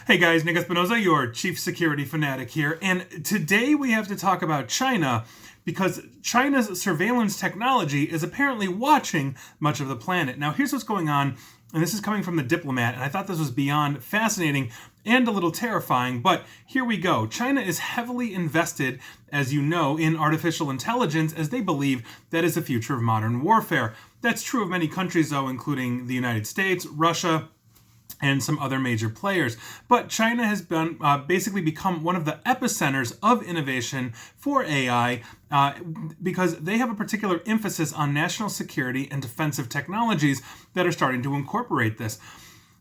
Hey guys, Nick Espinoza, your chief security fanatic here, and today we have to talk about China because China's surveillance technology is apparently watching much of the planet. Now, here's what's going on, and this is coming from The Diplomat, and I thought this was beyond fascinating and a little terrifying, but here we go. China is heavily invested, as you know, in artificial intelligence as they believe that is the future of modern warfare. That's true of many countries, though, including the United States, Russia, and some other major players. But China has been basically become one of the epicenters of innovation for AI because they have a particular emphasis on national security and defensive technologies that are starting to incorporate this.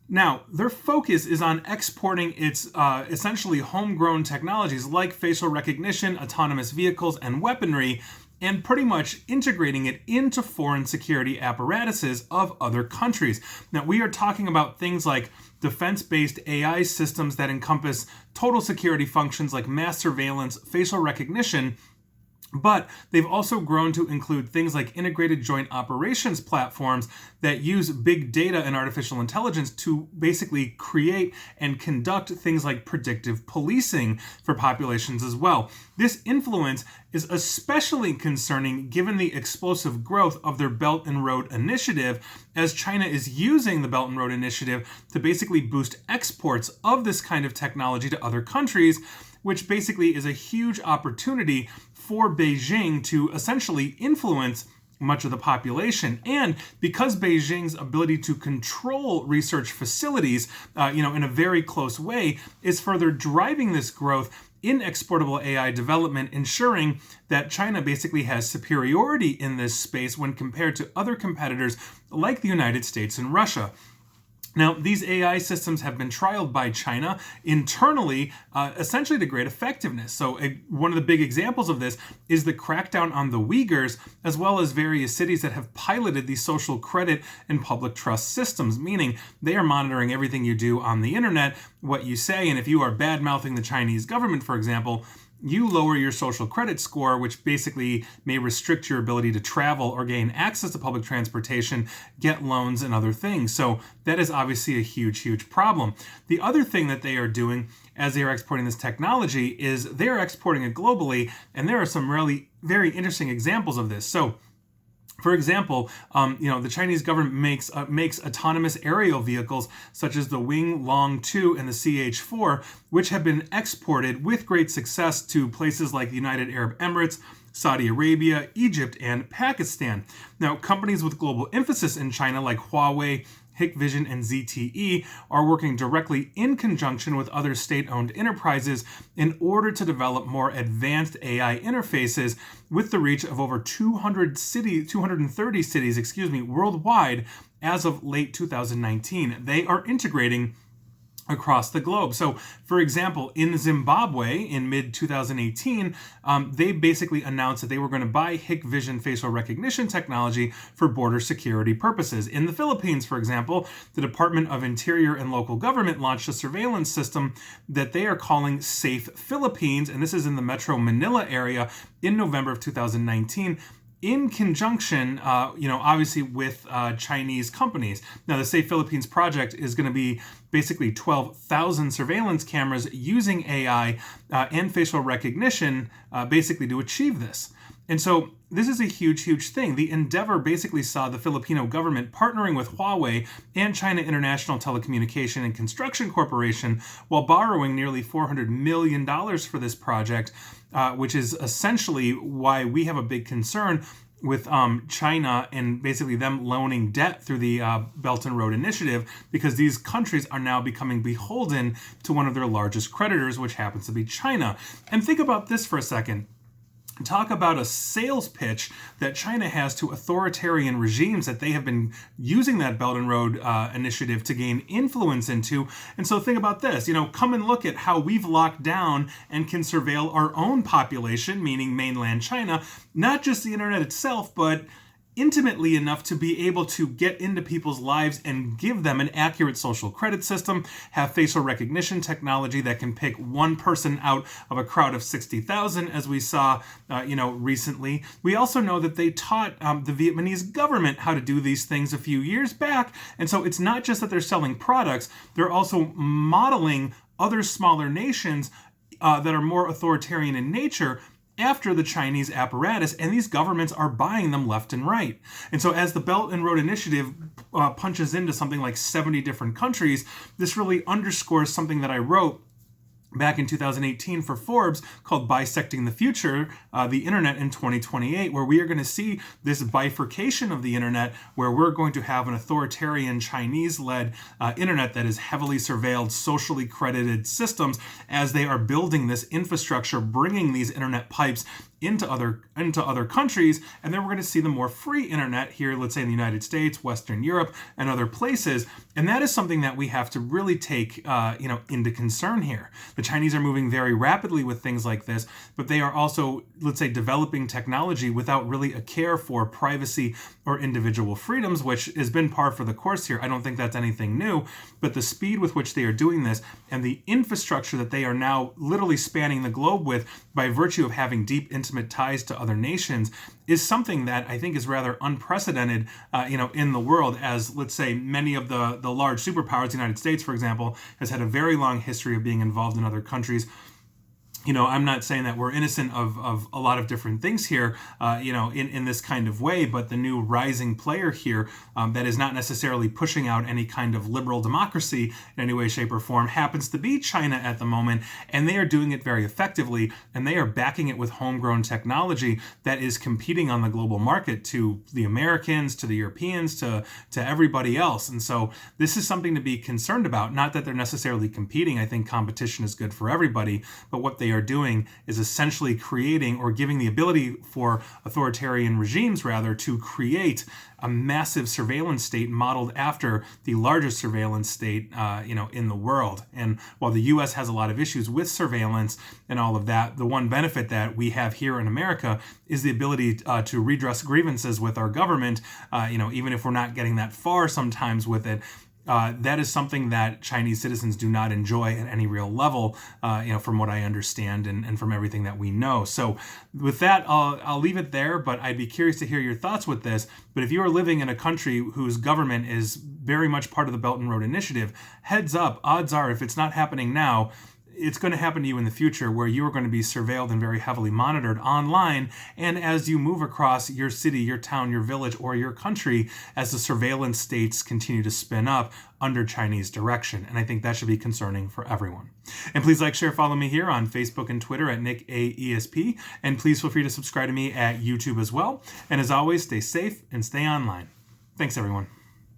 Now, their focus is on exporting its essentially homegrown technologies like facial recognition, autonomous vehicles, and weaponry, and pretty much integrating it into foreign security apparatuses of other countries. Now, we are talking about things like defense-based AI systems that encompass total security functions like mass surveillance, facial recognition, but they've also grown to include things like integrated joint operations platforms that use big data and artificial intelligence to basically create and conduct things like predictive policing for populations as well. This influence is especially concerning given the explosive growth of their Belt and Road Initiative, as China is using the Belt and Road Initiative to basically boost exports of this kind of technology to other countries, which basically is a huge opportunity for Beijing to essentially influence much of the population. And because Beijing's ability to control research facilities, in a very close way, is further driving this growth in exportable AI development, ensuring that China basically has superiority in this space when compared to other competitors like the United States and Russia. Now, these AI systems have been trialed by China internally, essentially to great effectiveness. So one of the big examples of this is the crackdown on the Uyghurs, as well as various cities that have piloted these social credit and public trust systems, meaning they are monitoring everything you do on the internet, what you say, and if you are bad-mouthing the Chinese government, for example, you lower your social credit score, which basically may restrict your ability to travel or gain access to public transportation, get loans, and other things. So that is obviously a huge, huge problem. The other thing that they are doing as they are exporting this technology is they are exporting it globally, and there are some really very interesting examples of this. So, for example, the Chinese government makes autonomous aerial vehicles such as the Wing Long 2 and the CH-4, which have been exported with great success to places like the United Arab Emirates, Saudi Arabia, Egypt, and Pakistan. Now, companies with global emphasis in China like Huawei, Hikvision, and ZTE are working directly in conjunction with other state-owned enterprises in order to develop more advanced AI interfaces with the reach of over 230 cities, worldwide as of late 2019. They are integrating across the globe. So, for example, in Zimbabwe in mid-2018, they basically announced that they were going to buy Hikvision facial recognition technology for border security purposes. In the Philippines, for example, the Department of Interior and Local Government launched a surveillance system that they are calling Safe Philippines, and this is in the Metro Manila area in November of 2019. In conjunction, obviously with Chinese companies. Now, the Safe Philippines project is going to be basically 12,000 surveillance cameras using AI and facial recognition basically to achieve this. And so this is a huge, huge thing. The endeavor basically saw the Filipino government partnering with Huawei and China International Telecommunication and Construction Corporation while borrowing nearly $400 million for this project, which is essentially why we have a big concern with China and basically them loaning debt through the Belt and Road Initiative, because these countries are now becoming beholden to one of their largest creditors, which happens to be China. And think about this for a second. Talk about a sales pitch that China has to authoritarian regimes that they have been using that Belt and Road Initiative to gain influence into. And so think about this, come and look at how we've locked down and can surveil our own population, meaning mainland China, not just the internet itself, but intimately enough to be able to get into people's lives and give them an accurate social credit system, have facial recognition technology that can pick one person out of a crowd of 60,000, as we saw, recently. We also know that they taught the Vietnamese government how to do these things a few years back, and so it's not just that they're selling products, they're also modeling other smaller nations that are more authoritarian in nature after the Chinese apparatus, and these governments are buying them left and right. And so as the Belt and Road Initiative punches into something like 70 different countries, this really underscores something that I wrote back in 2018 for Forbes called Bisecting the Future, the Internet in 2028, where we are going to see this bifurcation of the Internet, where we're going to have an authoritarian Chinese-led Internet that is heavily surveilled, socially credited systems as they are building this infrastructure, bringing these Internet pipes into other countries, and then we're going to see the more free internet here, let's say in the United States, Western Europe, and other places. And that is something that we have to really take into concern here. The Chinese are moving very rapidly with things like this, but they are also, let's say, developing technology without really a care for privacy or individual freedoms, which has been par for the course here. I don't think that's anything new, but the speed with which they are doing this and the infrastructure that they are now literally spanning the globe with by virtue of having deep, intimate ties to other nations is something that I think is rather unprecedented, in the world, as, let's say, many of the large superpowers, the United States, for example, has had a very long history of being involved in other countries. I'm not saying that we're innocent of a lot of different things here, in this kind of way, but the new rising player here that is not necessarily pushing out any kind of liberal democracy in any way, shape, or form happens to be China at the moment, and they are doing it very effectively, and they are backing it with homegrown technology that is competing on the global market to the Americans, to the Europeans, to everybody else. And so this is something to be concerned about. Not that they're necessarily competing. I think competition is good for everybody, but what they are doing is essentially creating or giving the ability for authoritarian regimes, rather, to create a massive surveillance state modeled after the largest surveillance state, in the world. And while the U.S. has a lot of issues with surveillance and all of that, the one benefit that we have here in America is the ability to redress grievances with our government, even if we're not getting that far sometimes with it. That is something that Chinese citizens do not enjoy at any real level, from what I understand and from everything that we know. So with that, I'll leave it there, but I'd be curious to hear your thoughts with this. But if you are living in a country whose government is very much part of the Belt and Road Initiative, heads up, odds are if it's not happening now, it's going to happen to you in the future, where you are going to be surveilled and very heavily monitored online. And as you move across your city, your town, your village, or your country, as the surveillance states continue to spin up under Chinese direction. And I think that should be concerning for everyone. And please like, share, follow me here on Facebook and Twitter at NickAESP. And please feel free to subscribe to me at YouTube as well. And as always, stay safe and stay online. Thanks, everyone.